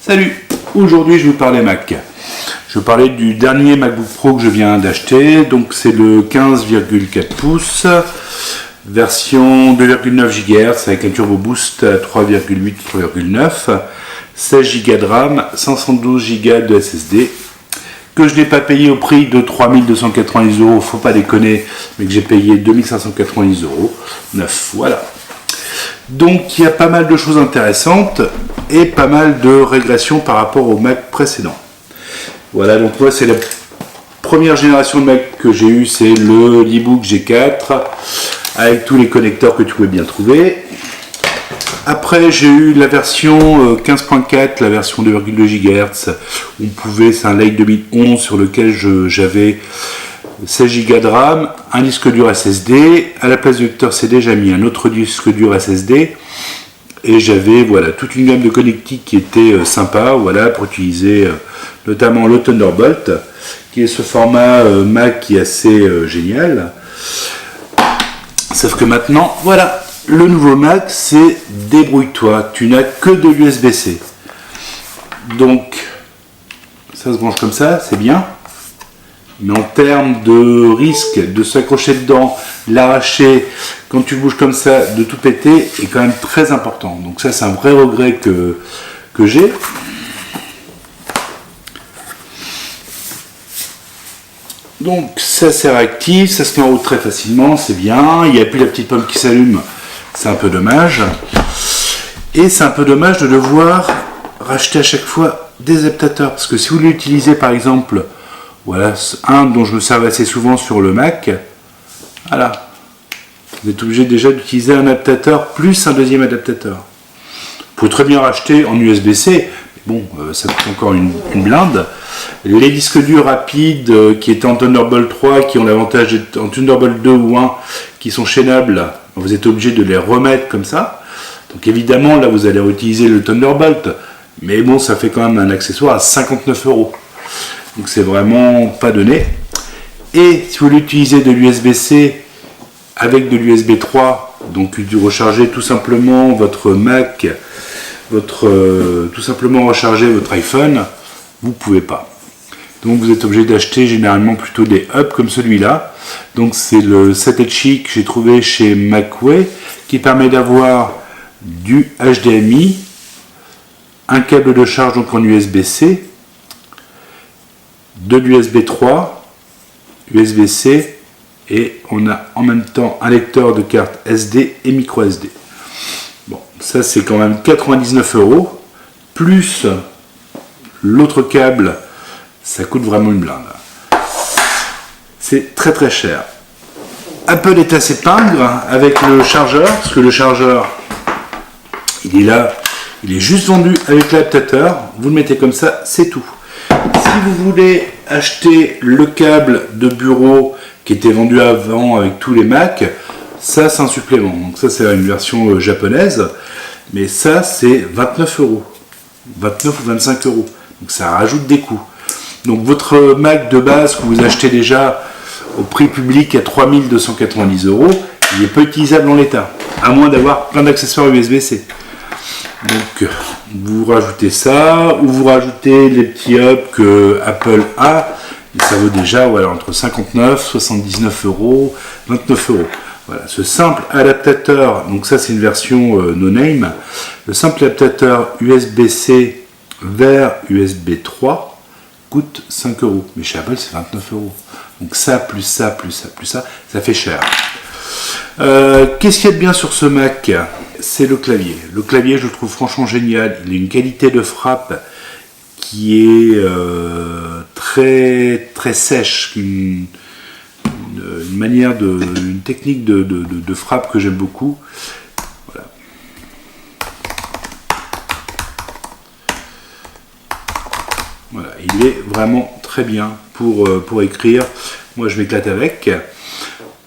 Salut, aujourd'hui je vais vous parler Mac. Je vais parler du dernier MacBook Pro que je viens d'acheter, donc c'est le 15,4 pouces, version 2,9 GHz avec un turbo boost à 3,8, 3,9, 16 Go de RAM, 512 Go de SSD, que je n'ai pas payé au prix de 3290 €, faut pas déconner, mais que j'ai payé 2590 €, neuf, voilà. Donc il y a pas mal de choses intéressantes et pas mal de régressions par rapport au Mac précédent. Voilà, donc moi c'est la première génération de Mac que j'ai eu, c'est le l'eBook G4 avec tous les connecteurs que tu pouvais bien trouver. Après j'ai eu la version 15.4, la version 2,2 GHz, on pouvait, c'est un Lake 2011 sur lequel j'avais 16 Go de RAM, un disque dur SSD, à la place du lecteur CD j'ai mis un autre disque dur SSD et j'avais voilà, toute une gamme de connectiques qui était sympa voilà, pour utiliser notamment le Thunderbolt qui est ce format Mac qui est assez génial. Sauf que maintenant, voilà, le nouveau Mac c'est débrouille-toi, tu n'as que de l'USB-C. Donc ça se branche comme ça, c'est bien. Mais en termes de risque de s'accrocher dedans, l'arracher, quand tu bouges comme ça, de tout péter, est quand même très important. Donc ça, c'est un vrai regret que j'ai. Donc ça, c'est réactif, ça se met en haut très facilement, c'est bien. Il n'y a plus la petite pomme qui s'allume, c'est un peu dommage. Et c'est un peu dommage de devoir racheter à chaque fois des adaptateurs. Parce que si vous l'utilisez par exemple, voilà, un dont je me sers assez souvent sur le Mac. Voilà. Vous êtes obligé déjà d'utiliser un adaptateur plus un deuxième adaptateur. Vous pouvez très bien racheter en USB-C. Bon, ça coûte encore une blinde. Les disques durs rapides qui étaient en Thunderbolt 3, qui ont l'avantage d'être en Thunderbolt 2 ou 1, qui sont chaînables, vous êtes obligé de les remettre comme ça. Donc évidemment, là, vous allez utiliser le Thunderbolt. Mais bon, ça fait quand même un accessoire à 59 €. Donc c'est vraiment pas donné. Et si vous voulez utiliser de l'USB-C avec de l'USB 3, donc recharger tout simplement votre Mac, tout simplement recharger votre iPhone, vous pouvez pas. Donc vous êtes obligé d'acheter généralement plutôt des hubs comme celui-là. Donc c'est le Satoshi que j'ai trouvé chez Macway qui permet d'avoir du HDMI, un câble de charge donc en USB-C, de l'USB 3, USB-C et on a en même temps un lecteur de carte SD et micro SD. Bon, ça c'est quand même 99 € plus l'autre câble, ça coûte vraiment une blinde. C'est très très cher. Apple est assez pingre avec le chargeur, parce que le chargeur il est là, il est juste vendu avec l'adaptateur, vous le mettez comme ça, c'est tout. Si vous voulez acheter le câble de bureau qui était vendu avant avec tous les Mac, ça c'est un supplément. Donc ça c'est une version japonaise, mais ça c'est 29 €, 29 ou 25 €. Donc ça rajoute des coûts. Donc votre Mac de base que vous achetez déjà au prix public à 3290 €, il est peu utilisable en l'état, à moins d'avoir plein d'accessoires USB-C. Donc vous rajoutez ça, ou vous rajoutez les petits hubs que Apple a, et ça vaut déjà voilà, entre 59, 79 €, 29 €. Voilà, ce simple adaptateur, donc ça c'est une version no name, le simple adaptateur USB-C vers USB 3 coûte 5 €, mais chez Apple c'est 29 €. Donc ça, plus ça, plus ça, plus ça, ça fait cher. Qu'est-ce qu'il y a de bien sur ce Mac? C'est le clavier. Le clavier, je le trouve franchement génial. Il a une qualité de frappe qui est très très sèche, une manière une technique de frappe que j'aime beaucoup. Voilà. Voilà, il est vraiment très bien pour écrire. Moi, je m'éclate avec.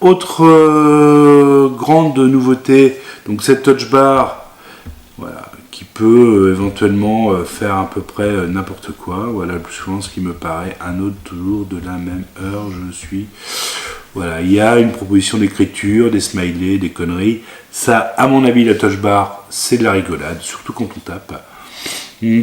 Autre grande nouveauté, donc cette touch bar, voilà, qui peut éventuellement faire à peu près n'importe quoi. Voilà, le plus souvent ce qui me paraît un autre jour de la même heure, je suis. Voilà, il y a une proposition d'écriture, des smileys, des conneries. Ça, à mon avis, la touch bar, c'est de la rigolade, surtout quand on tape.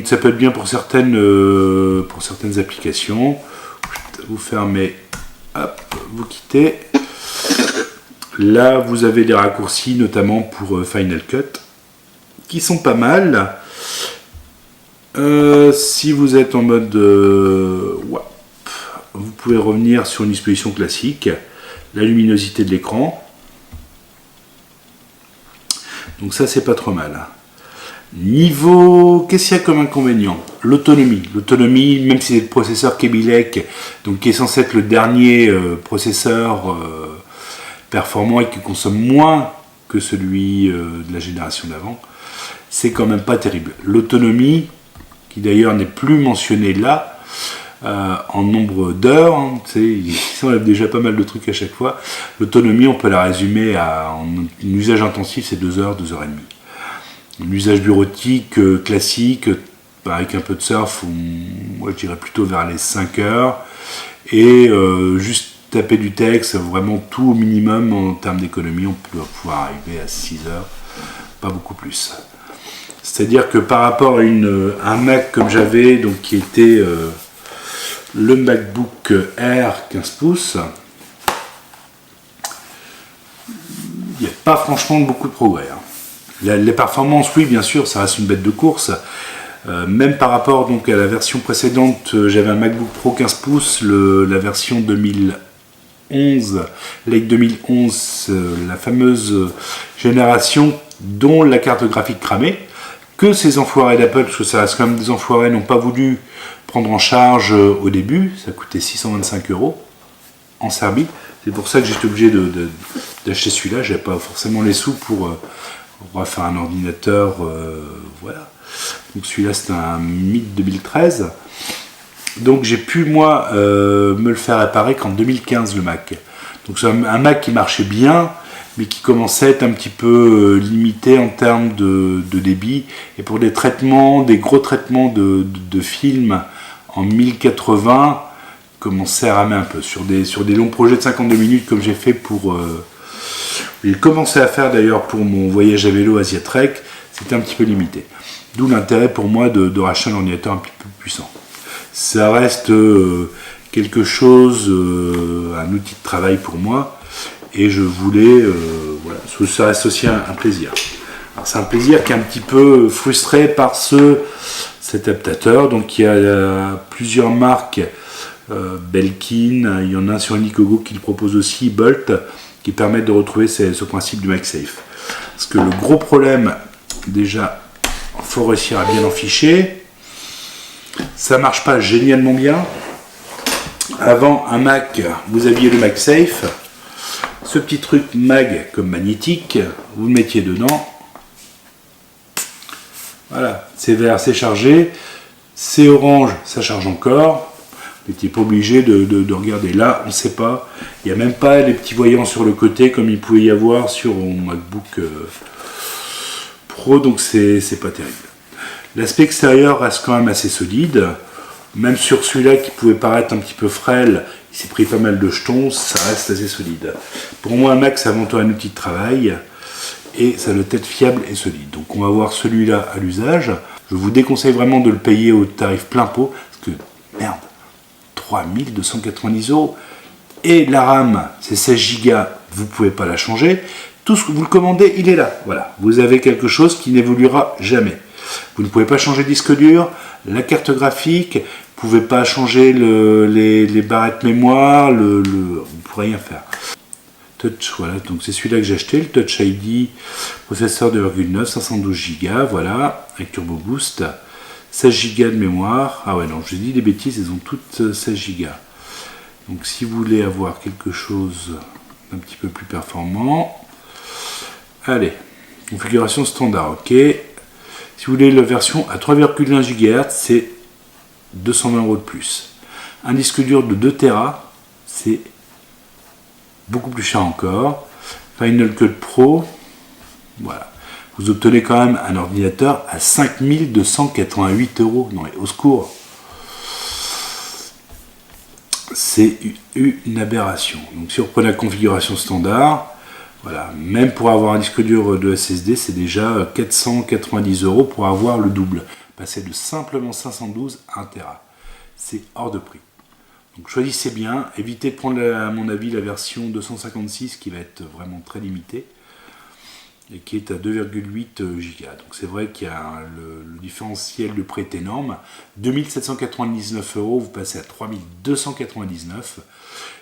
Ça peut être bien pour certaines applications. Vous fermez, hop, vous quittez. Là, vous avez des raccourcis, notamment pour Final Cut, qui sont pas mal. Si vous êtes en mode WAP, vous pouvez revenir sur une disposition classique, la luminosité de l'écran. Donc ça, c'est pas trop mal. Niveau, qu'est-ce qu'il y a comme inconvénient? L'autonomie. L'autonomie, même si c'est le processeur Kaby Lake, donc qui est censé être le dernier processeur performant et qui consomme moins que celui de la génération d'avant, c'est quand même pas terrible. L'autonomie, qui d'ailleurs n'est plus mentionnée là, en nombre d'heures, hein, ils enlèvent déjà pas mal de trucs à chaque fois. L'autonomie, on peut la résumer en usage intensif, c'est 2 heures, 2 heures et demie. L'usage bureautique classique, avec un peu de surf, moi je dirais plutôt vers les 5 heures, et juste taper du texte, vraiment tout au minimum en termes d'économie, on peut pouvoir arriver à 6 heures, pas beaucoup plus. C'est-à-dire que par rapport à un Mac comme j'avais, donc qui était le MacBook Air 15 pouces, il n'y a pas franchement beaucoup de progrès. Les performances, oui, bien sûr, ça reste une bête de course. Même par rapport donc, à la version précédente, j'avais un MacBook Pro 15 pouces, la version 2011, Lake 2011, la fameuse génération dont la carte graphique cramée, que ces enfoirés d'Apple, parce que ça reste quand même des enfoirés, n'ont pas voulu prendre en charge au début. Ça coûtait 625 € en Serbie. C'est pour ça que j'étais obligé d'acheter celui-là. J'avais pas forcément les sous pour refaire un ordinateur. Voilà. Donc celui-là, c'est un MIT 2013. Donc j'ai pu, moi, me le faire réparer qu'en 2015, le Mac. Donc c'est un Mac qui marchait bien, mais qui commençait à être un petit peu limité en termes de débit. Et pour des traitements, des gros traitements de films en 1080, commençait à ramer un peu. Sur des longs projets de 52 minutes, comme j'ai fait pour... j'ai commencé à faire d'ailleurs pour mon voyage à vélo Asia-Trek, c'était un petit peu limité. D'où l'intérêt pour moi de racheter un ordinateur un petit peu puissant. Ça reste quelque chose, un outil de travail pour moi, et je voulais, voilà, ça reste aussi un plaisir. Alors c'est un plaisir qui est un petit peu frustré par cet adaptateur. Donc il y a plusieurs marques, Belkin, il y en a un sur Indiegogo qui le propose aussi, Bolt, qui permettent de retrouver ce principe du MagSafe. Parce que le gros problème, déjà, il faut réussir à bien en ficher. Ça marche pas génialement bien. Avant un Mac, vous aviez le MagSafe, ce petit truc mag comme magnétique, vous le mettiez dedans. Voilà, c'est vert, c'est chargé, c'est orange, ça charge encore. Vous n'étiez pas obligé de regarder. Là, on ne sait pas. Il n'y a même pas les petits voyants sur le côté comme il pouvait y avoir sur mon MacBook Pro, donc c'est pas terrible. L'aspect extérieur reste quand même assez solide. Même sur celui-là qui pouvait paraître un petit peu frêle, il s'est pris pas mal de jetons, ça reste assez solide. Pour moi, un Mac, c'est avant tout un outil de travail et ça doit être fiable et solide. Donc on va voir celui-là à l'usage. Je vous déconseille vraiment de le payer au tarif plein pot, parce que, merde, 3290 €. Et la RAM, c'est 16 Go, vous ne pouvez pas la changer. Tout ce que vous le commandez, il est là. Voilà, vous avez quelque chose qui n'évoluera jamais. Vous ne pouvez pas changer le disque dur, la carte graphique, vous ne pouvez pas changer les barrettes mémoire, vous ne pourrez rien faire. Touch, voilà, donc c'est celui-là que j'ai acheté, le Touch ID, processeur 2,9, 512 Go, voilà, avec Turbo Boost, 16 Go de mémoire. Ah ouais, non, je dis des bêtises, elles ont toutes 16 Go. Donc si vous voulez avoir quelque chose d'un petit peu plus performant, allez, configuration standard, ok. Si vous voulez la version à 3,1 GHz, c'est 220 € de plus. Un disque dur de 2 Tera, c'est beaucoup plus cher encore. Final Cut Pro, voilà. Vous obtenez quand même un ordinateur à 5288 €. Non, mais au secours. C'est une aberration. Donc si on reprend la configuration standard, voilà, même pour avoir un disque dur de SSD, c'est déjà 490 € pour avoir le double. passer de simplement 512 à 1 Tera. C'est hors de prix. Donc choisissez bien, évitez de prendre à mon avis la version 256 qui va être vraiment très limitée et qui est à 2,8 Go. Donc c'est vrai qu'il y a le différentiel de prix est énorme. 2799 €, vous passez à 3299.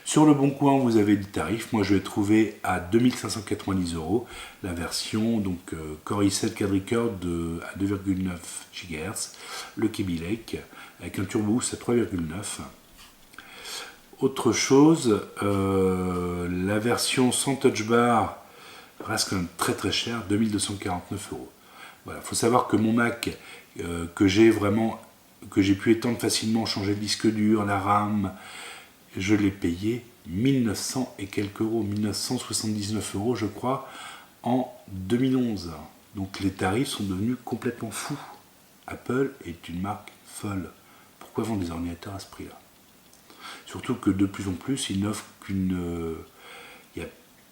Sur le bon coin, vous avez des tarifs. Moi, je l'ai trouvé à 2590 € la version donc Core i7 quadricore à 2,9 GHz, le Kaby Lake avec un turbo boost à 3,9. Autre chose, la version sans touch bar reste quand même très très cher, 2249 €. Voilà, faut savoir que mon Mac que j'ai pu étendre facilement, changer le disque dur, la RAM, je l'ai payé 1900 et quelques euros, 1979 € je crois, en 2011. Donc les tarifs sont devenus complètement fous. Apple est une marque folle. Pourquoi vendre des ordinateurs à ce prix-là? Surtout que de plus en plus, ils n'offrent qu'une... Il n'y a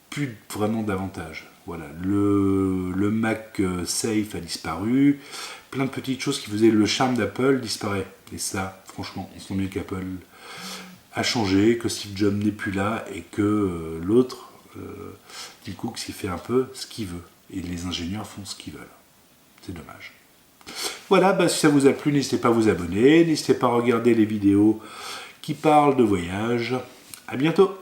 plus vraiment d'avantages. Voilà, le Mac Safe a disparu. Plein de petites choses qui faisaient le charme d'Apple disparaît. Et ça, franchement, on sent mieux qu'Apple a changé, que Steve Jobs n'est plus là et que l'autre, Tim Cook, s'y fait un peu ce qu'il veut. Et les ingénieurs font ce qu'ils veulent. C'est dommage. Voilà, si ça vous a plu, n'hésitez pas à vous abonner. N'hésitez pas à regarder les vidéos qui parlent de voyage. À bientôt!